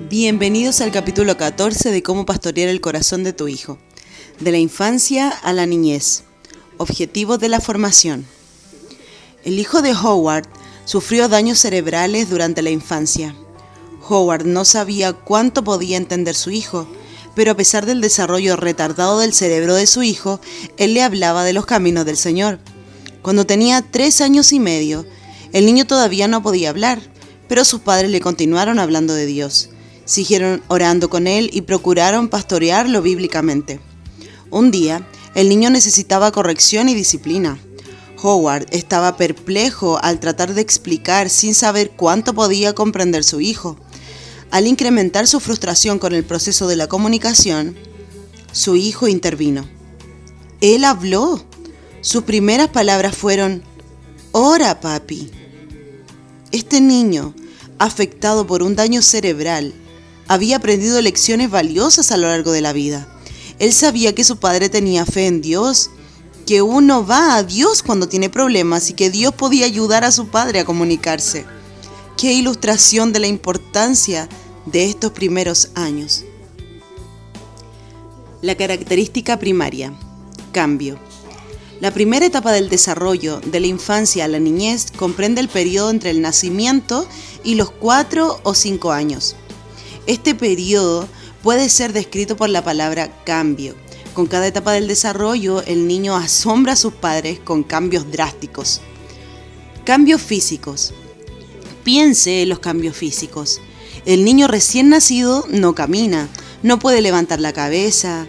Bienvenidos al capítulo 14 de Cómo pastorear el corazón de tu hijo. De la infancia a la niñez. Objetivos de la formación. El hijo de Howard sufrió daños cerebrales durante la infancia. Howard no sabía cuánto podía entender su hijo, pero a pesar del desarrollo retardado del cerebro de su hijo, él le hablaba de los caminos del Señor. Cuando tenía 3 años y medio, el niño todavía no podía hablar, pero sus padres le continuaron hablando de Dios. Siguieron orando con él y procuraron pastorearlo bíblicamente. Un día, el niño necesitaba corrección y disciplina. Howard estaba perplejo al tratar de explicar sin saber cuánto podía comprender su hijo. Al incrementar su frustración con el proceso de la comunicación, su hijo intervino. Él habló. Sus primeras palabras fueron: «Ora, papi». Este niño, afectado por un daño cerebral, había aprendido lecciones valiosas a lo largo de la vida. Él sabía que su padre tenía fe en Dios, que uno va a Dios cuando tiene problemas y que Dios podía ayudar a su padre a comunicarse. ¡Qué ilustración de la importancia de estos primeros años! La característica primaria: cambio. La primera etapa del desarrollo, de la infancia a la niñez, comprende el periodo entre el nacimiento y los 4 o 5 años. Este periodo puede ser descrito por la palabra cambio. Con cada etapa del desarrollo, el niño asombra a sus padres con cambios drásticos. Cambios físicos. Piense en los cambios físicos. El niño recién nacido no camina, no puede levantar la cabeza,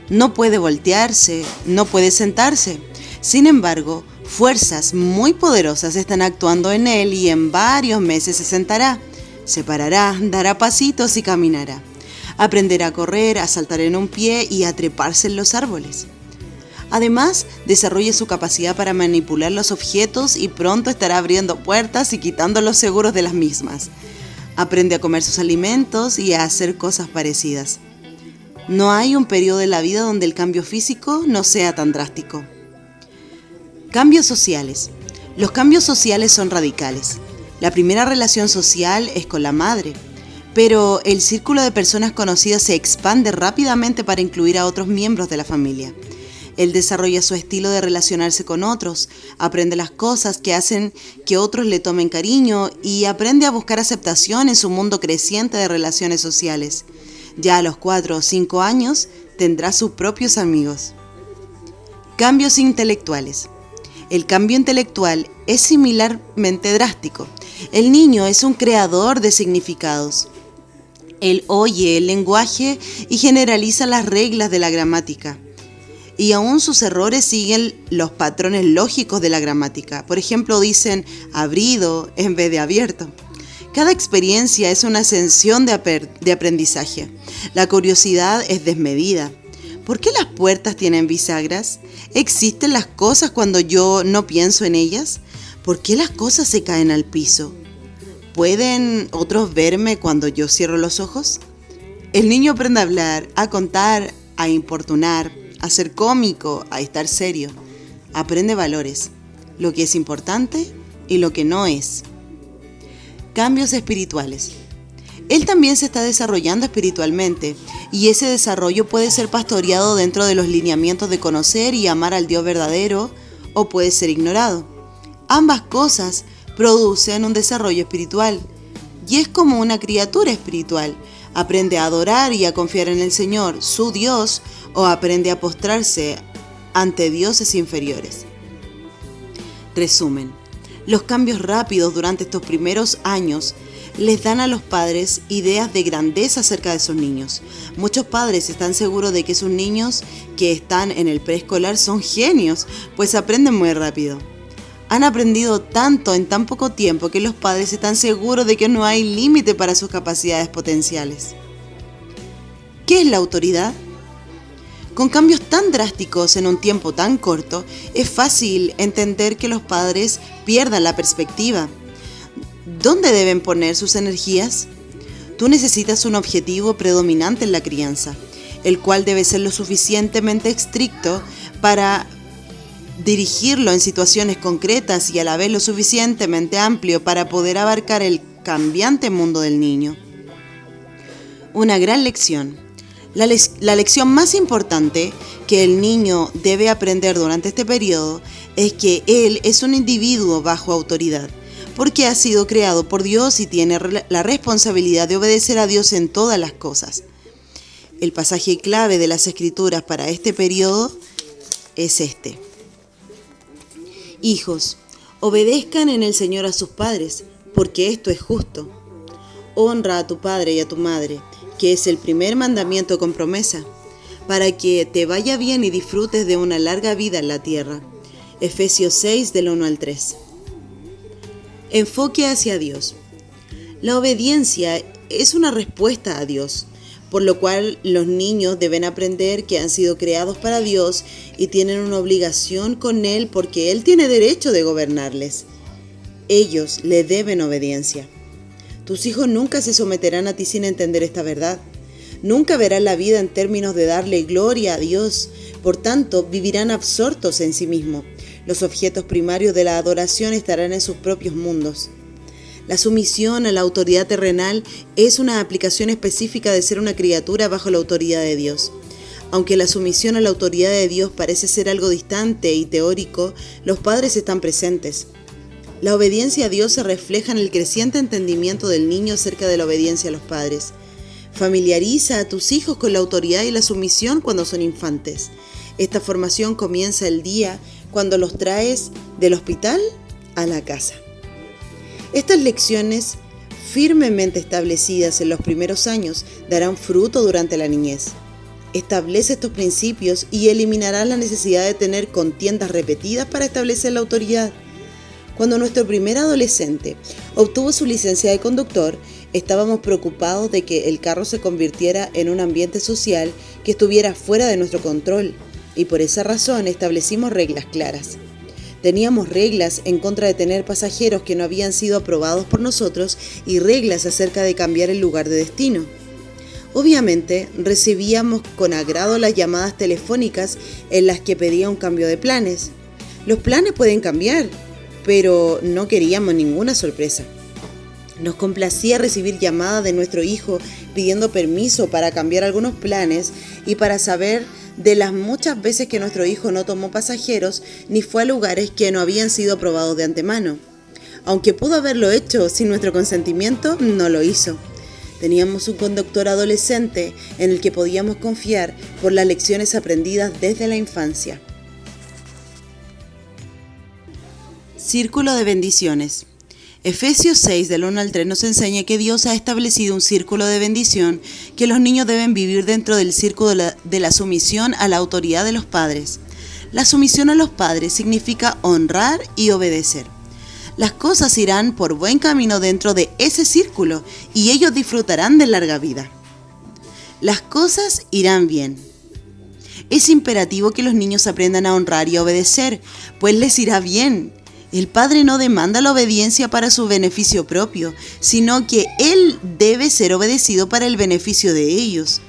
no puede voltearse, no puede sentarse. Sin embargo, fuerzas muy poderosas están actuando en él y en varios meses se sentará. Se parará, dará pasitos y caminará. Aprenderá a correr, a saltar en un pie y a treparse en los árboles. Además, desarrolla su capacidad para manipular los objetos y pronto estará abriendo puertas y quitando los seguros de las mismas. Aprende a comer sus alimentos y a hacer cosas parecidas. No hay un periodo de la vida donde el cambio físico no sea tan drástico. Cambios sociales. Los cambios sociales son radicales. La primera relación social es con la madre, pero el círculo de personas conocidas se expande rápidamente para incluir a otros miembros de la familia. Él desarrolla su estilo de relacionarse con otros, aprende las cosas que hacen que otros le tomen cariño y aprende a buscar aceptación en su mundo creciente de relaciones sociales. Ya a los 4 o 5 años tendrá sus propios amigos. Cambios intelectuales. El cambio intelectual es similarmente drástico. El niño es un creador de significados. Él oye el lenguaje y generaliza las reglas de la gramática. Y aún sus errores siguen los patrones lógicos de la gramática. Por ejemplo, dicen abrido en vez de abierto. Cada experiencia es una ascensión de aprendizaje. La curiosidad es desmedida. ¿Por qué las puertas tienen bisagras? ¿Existen las cosas cuando yo no pienso en ellas? ¿Por qué las cosas se caen al piso? ¿Pueden otros verme cuando yo cierro los ojos? El niño aprende a hablar, a contar, a importunar, a ser cómico, a estar serio. Aprende valores, lo que es importante y lo que no es. Cambios espirituales. Él también se está desarrollando espiritualmente y ese desarrollo puede ser pastoreado dentro de los lineamientos de conocer y amar al Dios verdadero o puede ser ignorado. Ambas cosas producen un desarrollo espiritual y es como una criatura espiritual. Aprende a adorar y a confiar en el Señor, su Dios, o aprende a postrarse ante dioses inferiores. Resumen. Los cambios rápidos durante estos primeros años les dan a los padres ideas de grandeza acerca de sus niños. Muchos padres están seguros de que sus niños que están en el preescolar son genios, pues aprenden muy rápido. Han aprendido tanto en tan poco tiempo que los padres están seguros de que no hay límite para sus capacidades potenciales. ¿Qué es la autoridad? Con cambios tan drásticos en un tiempo tan corto, es fácil entender que los padres pierdan la perspectiva. ¿Dónde deben poner sus energías? Tú necesitas un objetivo predominante en la crianza, el cual debe ser lo suficientemente estricto para dirigirlo en situaciones concretas y a la vez lo suficientemente amplio para poder abarcar el cambiante mundo del niño. Una gran lección. La lección más importante que el niño debe aprender durante este periodo es que él es un individuo bajo autoridad, porque ha sido creado por Dios y tiene la responsabilidad de obedecer a Dios en todas las cosas. El pasaje clave de las Escrituras para este periodo es este. Hijos, obedezcan en el Señor a sus padres, porque esto es justo. Honra a tu padre y a tu madre, que es el primer mandamiento con promesa, para que te vaya bien y disfrutes de una larga vida en la tierra. Efesios 6, del 1 al 3. Enfoque hacia Dios. La obediencia es una respuesta a Dios, por lo cual los niños deben aprender que han sido creados para Dios y tienen una obligación con Él porque Él tiene derecho de gobernarles. Ellos le deben obediencia. Tus hijos nunca se someterán a ti sin entender esta verdad. Nunca verán la vida en términos de darle gloria a Dios. Por tanto, vivirán absortos en sí mismos. Los objetos primarios de la adoración estarán en sus propios mundos. La sumisión a la autoridad terrenal es una aplicación específica de ser una criatura bajo la autoridad de Dios. Aunque la sumisión a la autoridad de Dios parece ser algo distante y teórico, los padres están presentes. La obediencia a Dios se refleja en el creciente entendimiento del niño acerca de la obediencia a los padres. Familiariza a tus hijos con la autoridad y la sumisión cuando son infantes. Esta formación comienza el día cuando los traes del hospital a la casa. Estas lecciones, firmemente establecidas en los primeros años, darán fruto durante la niñez. Establece estos principios y eliminarás la necesidad de tener contiendas repetidas para establecer la autoridad. Cuando nuestro primer adolescente obtuvo su licencia de conductor, estábamos preocupados de que el carro se convirtiera en un ambiente social que estuviera fuera de nuestro control, y por esa razón establecimos reglas claras. Teníamos reglas en contra de tener pasajeros que no habían sido aprobados por nosotros y reglas acerca de cambiar el lugar de destino. Obviamente, recibíamos con agrado las llamadas telefónicas en las que pedía un cambio de planes. Los planes pueden cambiar, pero no queríamos ninguna sorpresa. Nos complacía recibir llamadas de nuestro hijo pidiendo permiso para cambiar algunos planes y para saber de las muchas veces que nuestro hijo no tomó pasajeros ni fue a lugares que no habían sido aprobados de antemano. Aunque pudo haberlo hecho sin nuestro consentimiento, no lo hizo. Teníamos un conductor adolescente en el que podíamos confiar por las lecciones aprendidas desde la infancia. Círculo de bendiciones. Efesios 6, del 1 al 3 nos enseña que Dios ha establecido un círculo de bendición que los niños deben vivir dentro del círculo de la sumisión a la autoridad de los padres. La sumisión a los padres significa honrar y obedecer. Las cosas irán por buen camino dentro de ese círculo y ellos disfrutarán de larga vida. Las cosas irán bien. Es imperativo que los niños aprendan a honrar y a obedecer, pues les irá bien. El padre no demanda la obediencia para su beneficio propio, sino que él debe ser obedecido para el beneficio de ellos.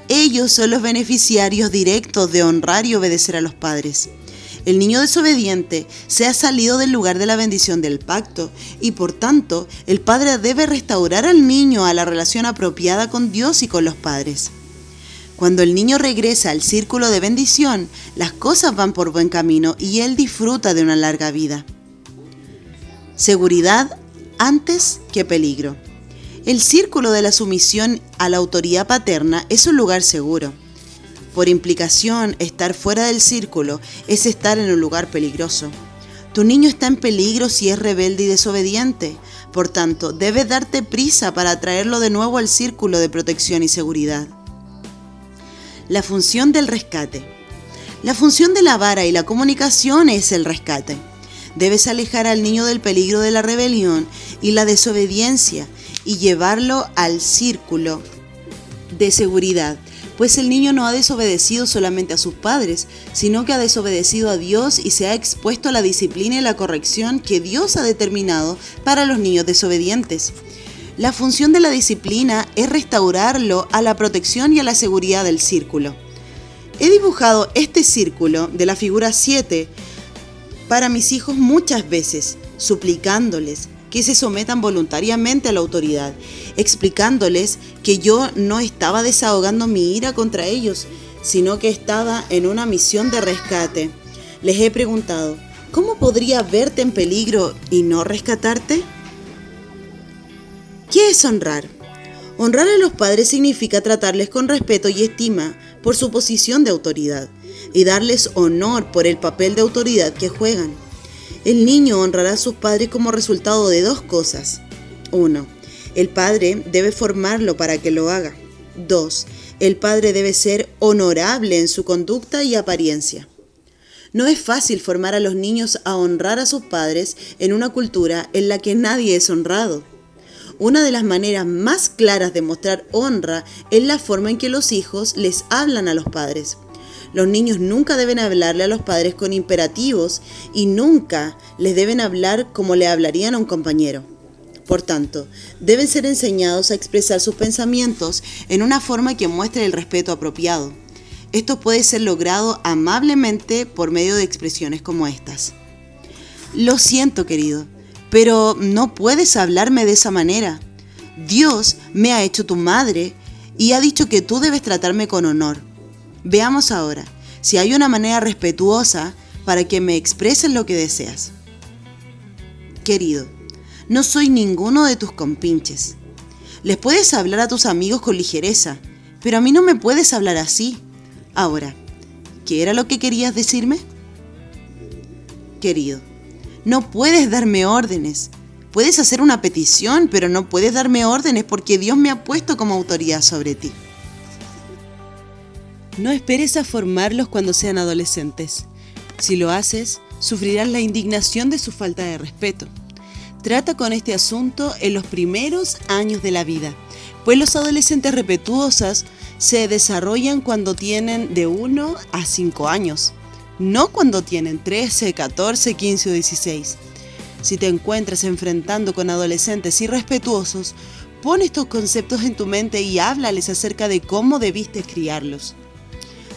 Ellos son los beneficiarios directos de honrar y obedecer a los padres. El niño desobediente se ha salido del lugar de la bendición del pacto y por tanto el padre debe restaurar al niño a la relación apropiada con Dios y con los padres. Cuando el niño regresa al círculo de bendición, las cosas van por buen camino y él disfruta de una larga vida. Seguridad antes que peligro. El círculo de la sumisión a la autoridad paterna es un lugar seguro. Por implicación, estar fuera del círculo es estar en un lugar peligroso. Tu niño está en peligro si es rebelde y desobediente. Por tanto, debes darte prisa para traerlo de nuevo al círculo de protección y seguridad. La función del rescate. La función de la vara y la comunicación es el rescate. Debes alejar al niño del peligro de la rebelión y la desobediencia y llevarlo al círculo de seguridad, pues el niño no ha desobedecido solamente a sus padres, sino que ha desobedecido a Dios y se ha expuesto a la disciplina y la corrección que Dios ha determinado para los niños desobedientes. La función de la disciplina es restaurarlo a la protección y a la seguridad del círculo. He dibujado este círculo de la figura 7 para mis hijos muchas veces, suplicándoles que se sometan voluntariamente a la autoridad, explicándoles que yo no estaba desahogando mi ira contra ellos, sino que estaba en una misión de rescate. Les he preguntado, ¿cómo podría verte en peligro y no rescatarte? ¿Qué es honrar? Honrar a los padres significa tratarles con respeto y estima por su posición de autoridad y darles honor por el papel de autoridad que juegan. El niño honrará a sus padres como resultado de dos cosas. 1. El padre debe formarlo para que lo haga. 2. El padre debe ser honorable en su conducta y apariencia. No es fácil formar a los niños a honrar a sus padres en una cultura en la que nadie es honrado. Una de las maneras más claras de mostrar honra es la forma en que los hijos les hablan a los padres. Los niños nunca deben hablarle a los padres con imperativos y nunca les deben hablar como le hablarían a un compañero. Por tanto, deben ser enseñados a expresar sus pensamientos en una forma que muestre el respeto apropiado. Esto puede ser logrado amablemente por medio de expresiones como estas. Lo siento, querido, pero no puedes hablarme de esa manera. Dios me ha hecho tu madre y ha dicho que tú debes tratarme con honor. Veamos ahora si hay una manera respetuosa para que me expreses lo que deseas. Querido, no soy ninguno de tus compinches. Les puedes hablar a tus amigos con ligereza, pero a mí no me puedes hablar así. Ahora, ¿qué era lo que querías decirme? Querido, no puedes darme órdenes. Puedes hacer una petición, pero no puedes darme órdenes porque Dios me ha puesto como autoridad sobre ti. No esperes a formarlos cuando sean adolescentes. Si lo haces, sufrirás la indignación de su falta de respeto. Trata con este asunto en los primeros años de la vida, pues los adolescentes respetuosos se desarrollan cuando tienen de 1 a 5 años, no cuando tienen 13, 14, 15 o 16. Si te encuentras enfrentando con adolescentes irrespetuosos, pon estos conceptos en tu mente y háblales acerca de cómo debiste criarlos.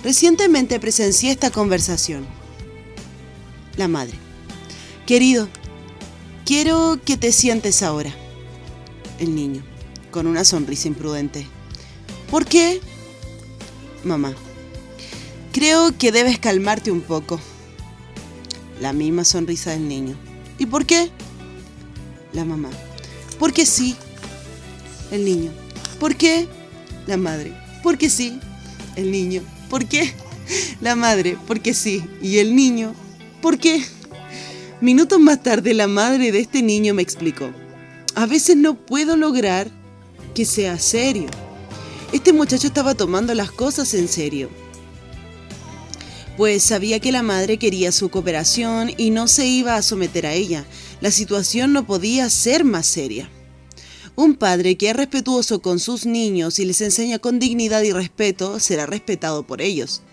Recientemente presencié esta conversación. La madre: querido, quiero que te sientes ahora. El niño, con una sonrisa imprudente: ¿por qué? Mamá: creo que debes calmarte un poco. La misma sonrisa del niño: ¿y por qué? La mamá: porque sí. El niño: ¿por qué? La madre: porque sí. El niño: ¿por qué? La madre: porque sí. Y el niño: ¿por qué? Minutos más tarde, la madre de este niño me explicó: a veces no puedo lograr que sea serio. Este muchacho estaba tomando las cosas en serio, pues sabía que la madre quería su cooperación y no se iba a someter a ella. La situación no podía ser más seria. Un padre que es respetuoso con sus niños y les enseña con dignidad y respeto será respetado por ellos.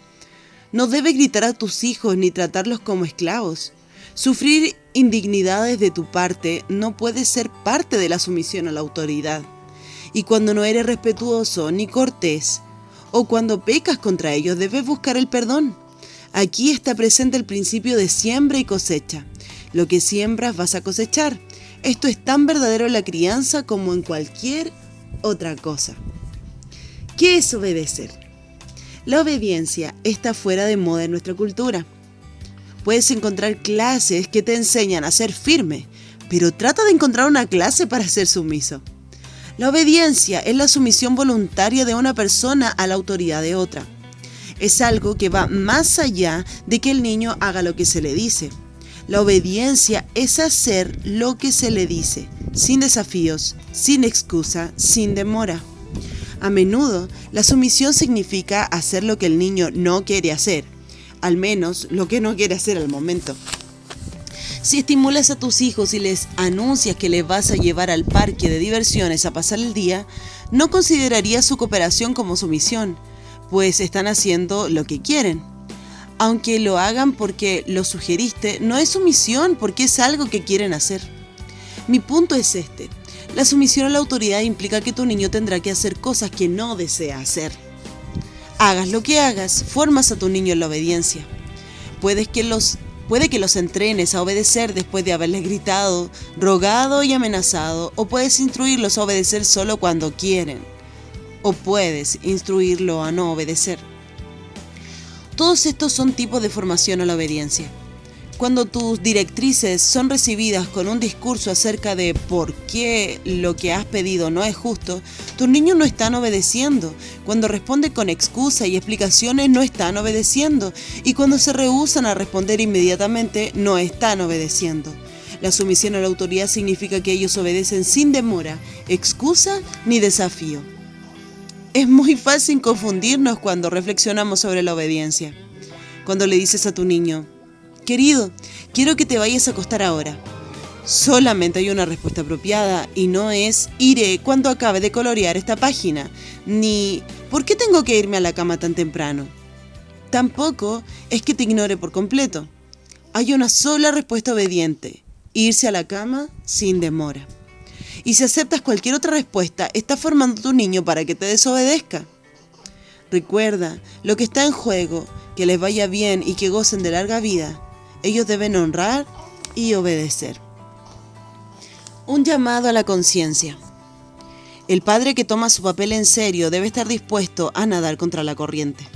No debes gritar a tus hijos ni tratarlos como esclavos. Sufrir indignidades de tu parte no puede ser parte de la sumisión a la autoridad. Y cuando no eres respetuoso ni cortés, o cuando pecas contra ellos, debes buscar el perdón. Aquí está presente el principio de siembra y cosecha. Lo que siembras vas a cosechar. Esto es tan verdadero en la crianza como en cualquier otra cosa. ¿Qué es obedecer? La obediencia está fuera de moda en nuestra cultura. Puedes encontrar clases que te enseñan a ser firme, pero trata de encontrar una clase para ser sumiso. La obediencia es la sumisión voluntaria de una persona a la autoridad de otra. Es algo que va más allá de que el niño haga lo que se le dice. La obediencia es hacer lo que se le dice, sin desafíos, sin excusa, sin demora. A menudo, la sumisión significa hacer lo que el niño no quiere hacer, al menos lo que no quiere hacer al momento. Si estimulas a tus hijos y les anuncias que les vas a llevar al parque de diversiones a pasar el día, no considerarías su cooperación como sumisión, pues están haciendo lo que quieren. Aunque lo hagan porque lo sugeriste, no es sumisión porque es algo que quieren hacer. Mi punto es este: la sumisión a la autoridad implica que tu niño tendrá que hacer cosas que no desea hacer. Hagas lo que hagas, formas a tu niño en la obediencia. Puedes que los Puede que los entrenes a obedecer después de haberles gritado, rogado y amenazado, o puedes instruirlos a obedecer solo cuando quieren, o puedes instruirlo a no obedecer. Todos estos son tipos de formación a la obediencia. Cuando tus directrices son recibidas con un discurso acerca de por qué lo que has pedido no es justo, tus niños no están obedeciendo. Cuando responden con excusas y explicaciones, no están obedeciendo. Y cuando se rehúsan a responder inmediatamente, no están obedeciendo. La sumisión a la autoridad significa que ellos obedecen sin demora, excusa ni desafío. Es muy fácil confundirnos cuando reflexionamos sobre la obediencia. Cuando le dices a tu niño: querido, quiero que te vayas a acostar ahora. Solamente hay una respuesta apropiada y no es iré cuando acabe de colorear esta página, ni ¿por qué tengo que irme a la cama tan temprano? Tampoco es que te ignore por completo. Hay una sola respuesta obediente: irse a la cama sin demora. Y si aceptas cualquier otra respuesta, estás formando a tu niño para que te desobedezca. Recuerda, lo que está en juego, que les vaya bien y que gocen de larga vida. Ellos deben honrar y obedecer. Un llamado a la conciencia. El padre que toma su papel en serio debe estar dispuesto a nadar contra la corriente,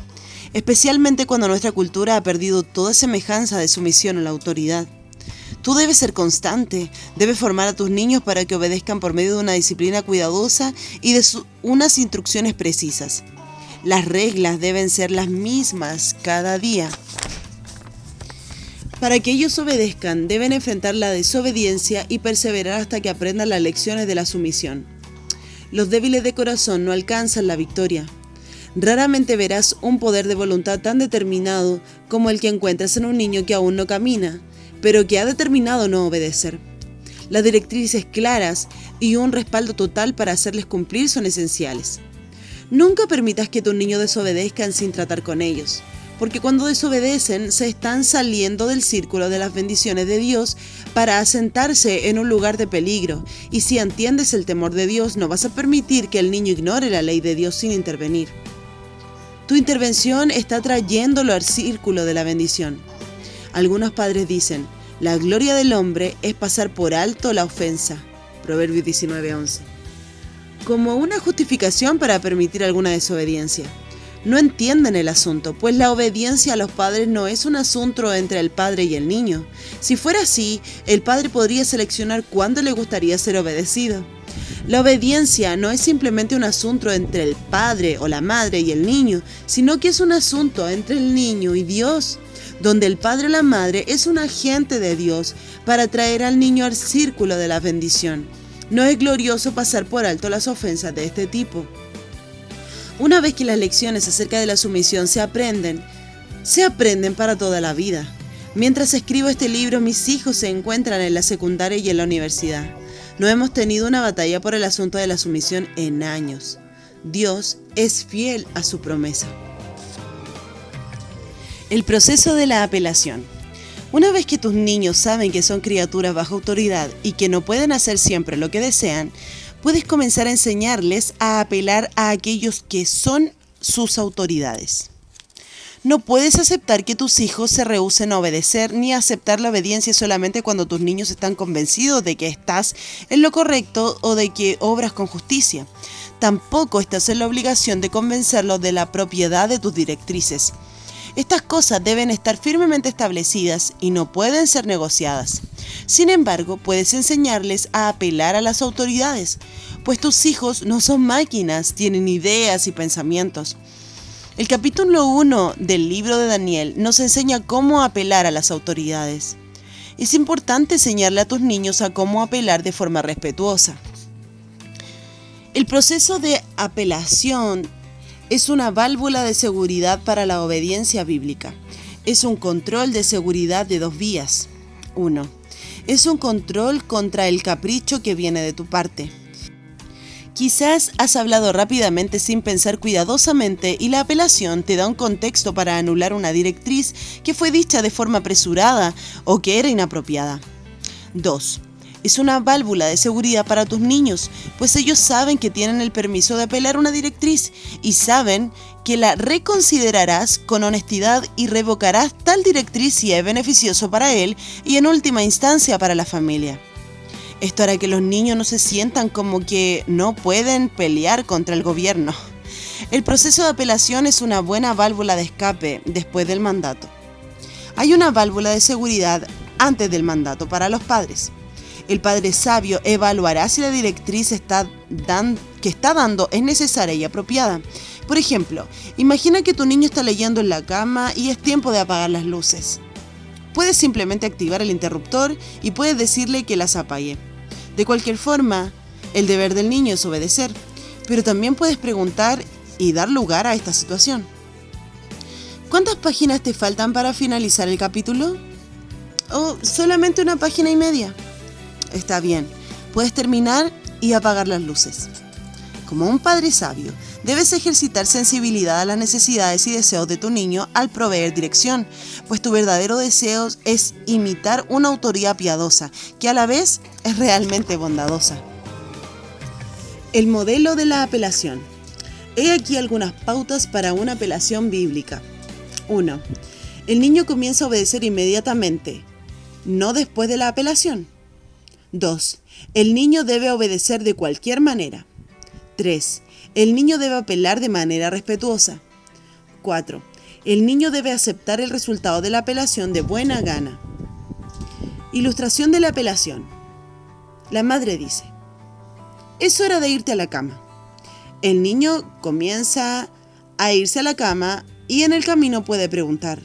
especialmente cuando nuestra cultura ha perdido toda semejanza de sumisión a la autoridad. Tú debes ser constante, debes formar a tus niños para que obedezcan por medio de una disciplina cuidadosa y de unas instrucciones precisas. Las reglas deben ser las mismas cada día. Para que ellos obedezcan, deben enfrentar la desobediencia y perseverar hasta que aprendan las lecciones de la sumisión. Los débiles de corazón no alcanzan la victoria. Raramente verás un poder de voluntad tan determinado como el que encuentras en un niño que aún no camina, pero que ha determinado no obedecer. Las directrices claras y un respaldo total para hacerles cumplir son esenciales. Nunca permitas que tus niños desobedezcan sin tratar con ellos, porque cuando desobedecen se están saliendo del círculo de las bendiciones de Dios para asentarse en un lugar de peligro, y si entiendes el temor de Dios no vas a permitir que el niño ignore la ley de Dios sin intervenir. Tu intervención está trayéndolo al círculo de la bendición. Algunos padres dicen: la gloria del hombre es pasar por alto la ofensa. Proverbios 19:11. Como una justificación para permitir alguna desobediencia. No entienden el asunto, pues la obediencia a los padres no es un asunto entre el padre y el niño. Si fuera así, el padre podría seleccionar cuándo le gustaría ser obedecido. La obediencia no es simplemente un asunto entre el padre o la madre y el niño, sino que es un asunto entre el niño y Dios, donde el padre o la madre es un agente de Dios para traer al niño al círculo de la bendición. No es glorioso pasar por alto las ofensas de este tipo. Una vez que las lecciones acerca de la sumisión se aprenden para toda la vida. Mientras escribo este libro, mis hijos se encuentran en la secundaria y en la universidad. No hemos tenido una batalla por el asunto de la sumisión en años. Dios es fiel a su promesa. El proceso de la apelación. Una vez que tus niños saben que son criaturas bajo autoridad y que no pueden hacer siempre lo que desean, puedes comenzar a enseñarles a apelar a aquellos que son sus autoridades. No puedes aceptar que tus hijos se rehúsen a obedecer ni a aceptar la obediencia solamente cuando tus niños están convencidos de que estás en lo correcto o de que obras con justicia. Tampoco estás en la obligación de convencerlos de la propiedad de tus directrices. Estas cosas deben estar firmemente establecidas y no pueden ser negociadas. Sin embargo, puedes enseñarles a apelar a las autoridades, pues tus hijos no son máquinas, tienen ideas y pensamientos. El capítulo 1 del libro de Daniel nos enseña cómo apelar a las autoridades. Es importante enseñarle a tus niños a cómo apelar de forma respetuosa. El proceso de apelación es una válvula de seguridad para la obediencia bíblica. Es un control de seguridad de dos vías. 1. Es un control contra el capricho que viene de tu parte. Quizás has hablado rápidamente sin pensar cuidadosamente y la apelación te da un contexto para anular una directriz que fue dicha de forma apresurada o que era inapropiada. 2. Es una válvula de seguridad para tus niños, pues ellos saben que tienen el permiso de apelar a una directriz y saben que la reconsiderarás con honestidad y revocarás tal directriz si es beneficioso para él y en última instancia para la familia. Esto hará que los niños no se sientan como que no pueden pelear contra el gobierno. El proceso de apelación es una buena válvula de escape después del mandato. Hay una válvula de seguridad antes del mandato para los padres. El padre sabio evaluará si la directriz que está dando es necesaria y apropiada. Por ejemplo, imagina que tu niño está leyendo en la cama y es tiempo de apagar las luces. Puedes simplemente activar el interruptor y puedes decirle que las apague. De cualquier forma, el deber del niño es obedecer, pero también puedes preguntar y dar lugar a esta situación. ¿Cuántas páginas te faltan para finalizar el capítulo? ¿O solamente una página y media? Está bien, puedes terminar y apagar las luces. Como un padre sabio, debes ejercitar sensibilidad a las necesidades y deseos de tu niño al proveer dirección, pues tu verdadero deseo es imitar una autoridad piadosa, que a la vez es realmente bondadosa. El modelo de la apelación. He aquí algunas pautas para una apelación bíblica. 1. El niño comienza a obedecer inmediatamente, no después de la apelación. 2. El niño debe obedecer de cualquier manera. 3. El niño debe apelar de manera respetuosa. 4. El niño debe aceptar el resultado de la apelación de buena gana. Ilustración de la apelación. La madre dice: es hora de irte a la cama. El niño comienza a irse a la cama y en el camino puede preguntar: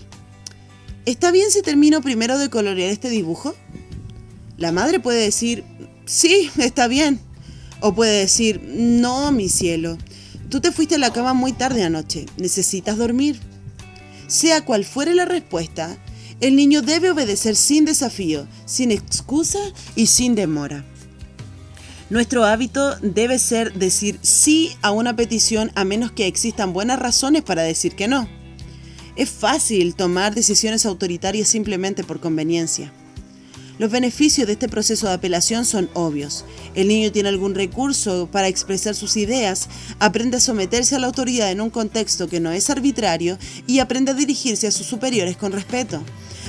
¿está bien si termino primero de colorear este dibujo? La madre puede decir: sí, está bien. O puede decir: no, mi cielo, tú te fuiste a la cama muy tarde anoche, necesitas dormir. Sea cual fuere la respuesta, el niño debe obedecer sin desafío, sin excusa y sin demora. Nuestro hábito debe ser decir sí a una petición a menos que existan buenas razones para decir que no. Es fácil tomar decisiones autoritarias simplemente por conveniencia. Los beneficios de este proceso de apelación son obvios. El niño tiene algún recurso para expresar sus ideas, aprende a someterse a la autoridad en un contexto que no es arbitrario y aprende a dirigirse a sus superiores con respeto.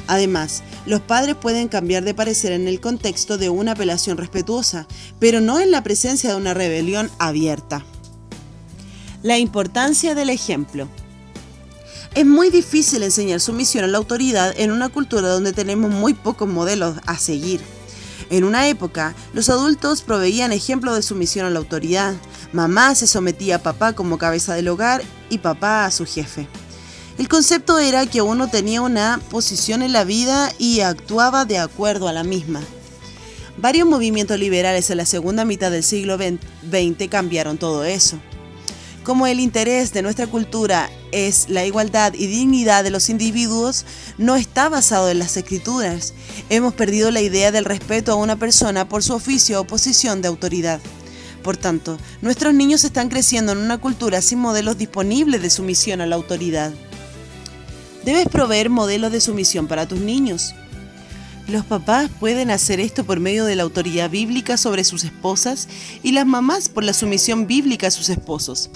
Además, los padres pueden cambiar de parecer en el contexto de una apelación respetuosa, pero no en la presencia de una rebelión abierta. La importancia del ejemplo. Es muy difícil enseñar sumisión a la autoridad en una cultura donde tenemos muy pocos modelos a seguir. En una época, los adultos proveían ejemplos de sumisión a la autoridad. Mamá se sometía a papá como cabeza del hogar y papá a su jefe. El concepto era que uno tenía una posición en la vida y actuaba de acuerdo a la misma. Varios movimientos liberales en la segunda mitad del siglo XX cambiaron todo eso. Como el interés de nuestra cultura es la igualdad y dignidad de los individuos, no está basado en las escrituras. Hemos perdido la idea del respeto a una persona por su oficio o posición de autoridad. Por tanto, nuestros niños están creciendo en una cultura sin modelos disponibles de sumisión a la autoridad. Debes proveer modelos de sumisión para tus niños. Los papás pueden hacer esto por medio de la autoridad bíblica sobre sus esposas y las mamás por la sumisión bíblica a sus esposos.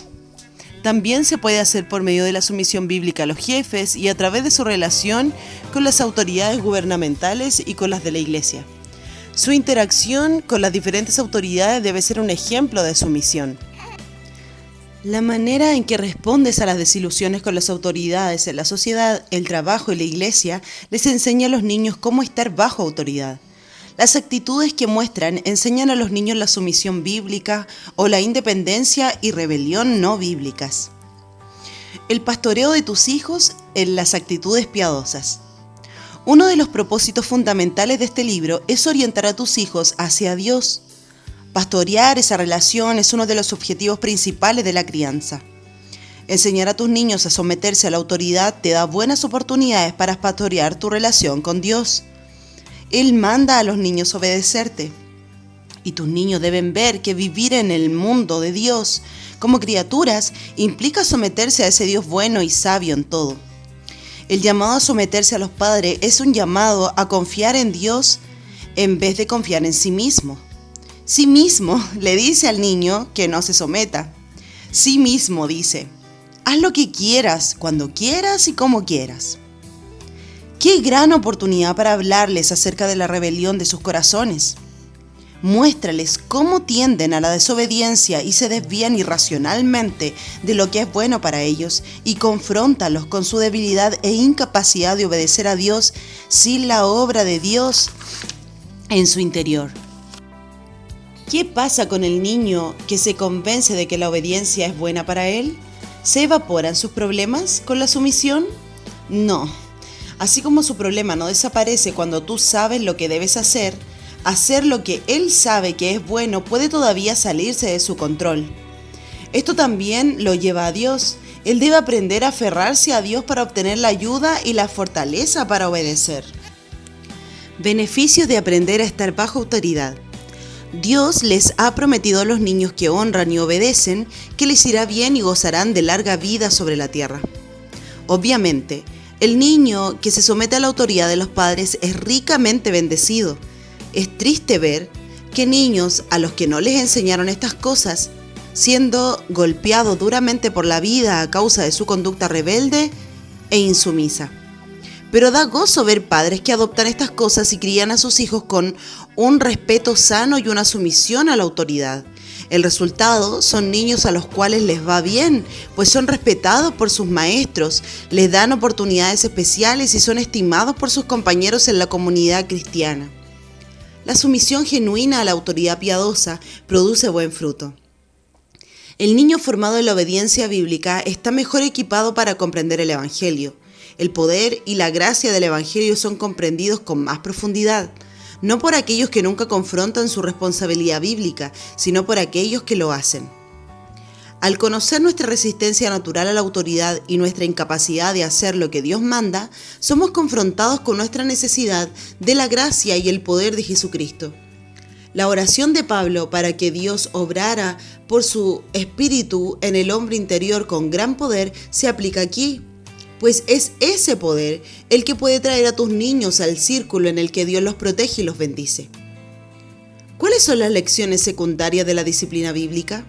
También se puede hacer por medio de la sumisión bíblica a los jefes y a través de su relación con las autoridades gubernamentales y con las de la iglesia. Su interacción con las diferentes autoridades debe ser un ejemplo de sumisión. La manera en que respondes a las desilusiones con las autoridades en la sociedad, el trabajo y la iglesia les enseña a los niños cómo estar bajo autoridad. Las actitudes que muestran enseñan a los niños la sumisión bíblica o la independencia y rebelión no bíblicas. El pastoreo de tus hijos en las actitudes piadosas. Uno de los propósitos fundamentales de este libro es orientar a tus hijos hacia Dios. Pastorear esa relación es uno de los objetivos principales de la crianza. Enseñar a tus niños a someterse a la autoridad te da buenas oportunidades para pastorear tu relación con Dios. Él manda a los niños obedecerte. Y tus niños deben ver que vivir en el mundo de Dios como criaturas implica someterse a ese Dios bueno y sabio en todo. El llamado a someterse a los padres es un llamado a confiar en Dios en vez de confiar en sí mismo. Sí mismo le dice al niño que no se someta. Sí mismo dice: haz lo que quieras, cuando quieras y como quieras. ¡Qué gran oportunidad para hablarles acerca de la rebelión de sus corazones! Muéstrales cómo tienden a la desobediencia y se desvían irracionalmente de lo que es bueno para ellos, y confróntalos con su debilidad e incapacidad de obedecer a Dios sin la obra de Dios en su interior. ¿Qué pasa con el niño que se convence de que la obediencia es buena para él? ¿Se evaporan sus problemas con la sumisión? No. Así como su problema no desaparece cuando tú sabes lo que debes hacer lo que él sabe que es bueno puede todavía salirse de su control. Esto también lo lleva a Dios. Él debe aprender a aferrarse a Dios para obtener la ayuda y la fortaleza para obedecer. Beneficios de aprender a estar bajo autoridad. Dios les ha prometido a los niños que honran y obedecen que les irá bien y gozarán de larga vida sobre la tierra. Obviamente, el niño que se somete a la autoridad de los padres es ricamente bendecido. Es triste ver que niños a los que no les enseñaron estas cosas, siendo golpeados duramente por la vida a causa de su conducta rebelde e insumisa. Pero da gozo ver padres que adoptan estas cosas y crían a sus hijos con un respeto sano y una sumisión a la autoridad. El resultado son niños a los cuales les va bien, pues son respetados por sus maestros, les dan oportunidades especiales y son estimados por sus compañeros en la comunidad cristiana. La sumisión genuina a la autoridad piadosa produce buen fruto. El niño formado en la obediencia bíblica está mejor equipado para comprender el Evangelio. El poder y la gracia del Evangelio son comprendidos con más profundidad, no por aquellos que nunca confrontan su responsabilidad bíblica, sino por aquellos que lo hacen. Al conocer nuestra resistencia natural a la autoridad y nuestra incapacidad de hacer lo que Dios manda, somos confrontados con nuestra necesidad de la gracia y el poder de Jesucristo. La oración de Pablo para que Dios obrara por su espíritu en el hombre interior con gran poder se aplica aquí, pues es ese poder el que puede traer a tus niños al círculo en el que Dios los protege y los bendice. ¿Cuáles son las lecciones secundarias de la disciplina bíblica?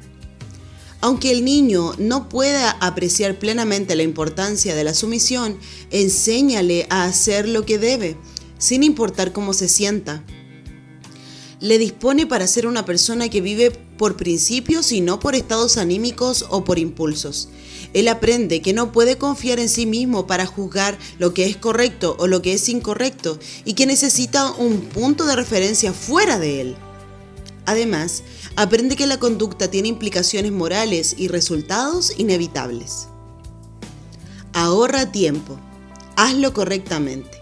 Aunque el niño no pueda apreciar plenamente la importancia de la sumisión, enséñale a hacer lo que debe, sin importar cómo se sienta. Le dispone para ser una persona que vive por principios y no por estados anímicos o por impulsos. Él aprende que no puede confiar en sí mismo para juzgar lo que es correcto o lo que es incorrecto y que necesita un punto de referencia fuera de él. Además, aprende que la conducta tiene implicaciones morales y resultados inevitables. Ahorra tiempo. Hazlo correctamente.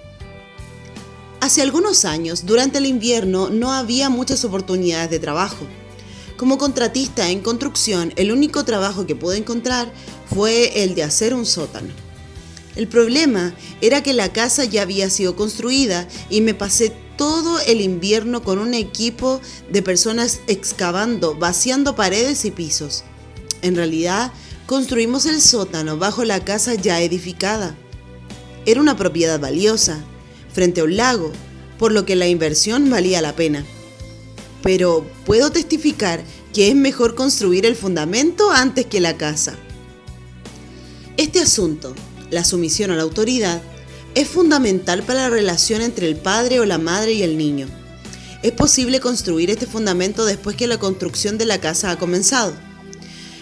Hace algunos años, durante el invierno, no había muchas oportunidades de trabajo. Como contratista en construcción, el único trabajo que pude encontrar fue el de hacer un sótano. El problema era que la casa ya había sido construida y me pasé todo el invierno con un equipo de personas excavando, vaciando paredes y pisos. En realidad, construimos el sótano bajo la casa ya edificada. Era una propiedad valiosa, frente a un lago, por lo que la inversión valía la pena. Pero puedo testificar que es mejor construir el fundamento antes que la casa. Este asunto, la sumisión a la autoridad, es fundamental para la relación entre el padre o la madre y el niño. Es posible construir este fundamento después que la construcción de la casa ha comenzado.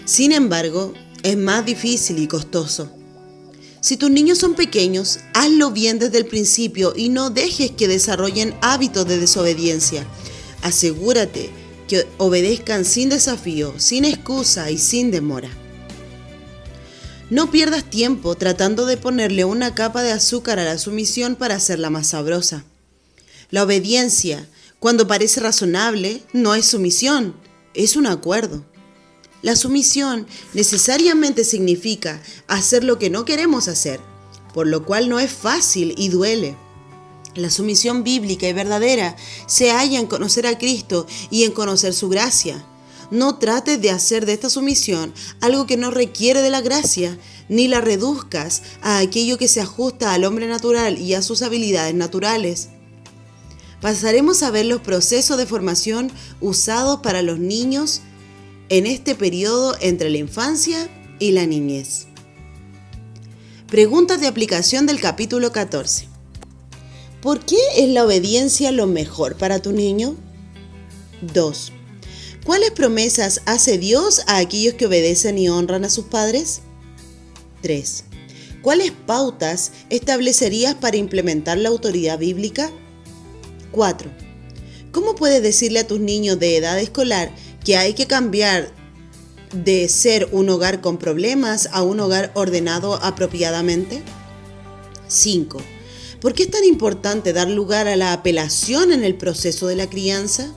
Sin embargo, es más difícil y costoso. Si tus niños son pequeños, hazlo bien desde el principio y no dejes que desarrollen hábitos de desobediencia. Asegúrate que obedezcan sin desafío, sin excusa y sin demora. No pierdas tiempo tratando de ponerle una capa de azúcar a la sumisión para hacerla más sabrosa. La obediencia, cuando parece razonable, no es sumisión, es un acuerdo. La sumisión necesariamente significa hacer lo que no queremos hacer, por lo cual no es fácil y duele. La sumisión bíblica y verdadera se halla en conocer a Cristo y en conocer su gracia. No trates de hacer de esta sumisión algo que no requiere de la gracia, ni la reduzcas a aquello que se ajusta al hombre natural y a sus habilidades naturales. Pasaremos a ver los procesos de formación usados para los niños en este periodo entre la infancia y la niñez. Preguntas de aplicación del capítulo 14. ¿Por qué es la obediencia lo mejor para tu niño? 2. ¿Cuáles promesas hace Dios a aquellos que obedecen y honran a sus padres? 3. ¿Cuáles pautas establecerías para implementar la autoridad bíblica? 4. ¿Cómo puedes decirle a tus niños de edad escolar que hay que cambiar de ser un hogar con problemas a un hogar ordenado apropiadamente? 5. ¿Por qué es tan importante dar lugar a la apelación en el proceso de la crianza?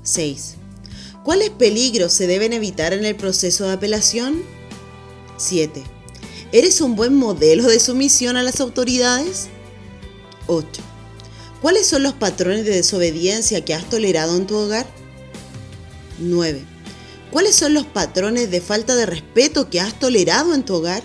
6. ¿Cuáles peligros se deben evitar en el proceso de apelación? 7. ¿Eres un buen modelo de sumisión a las autoridades? 8. ¿Cuáles son los patrones de desobediencia que has tolerado en tu hogar? 9. ¿Cuáles son los patrones de falta de respeto que has tolerado en tu hogar?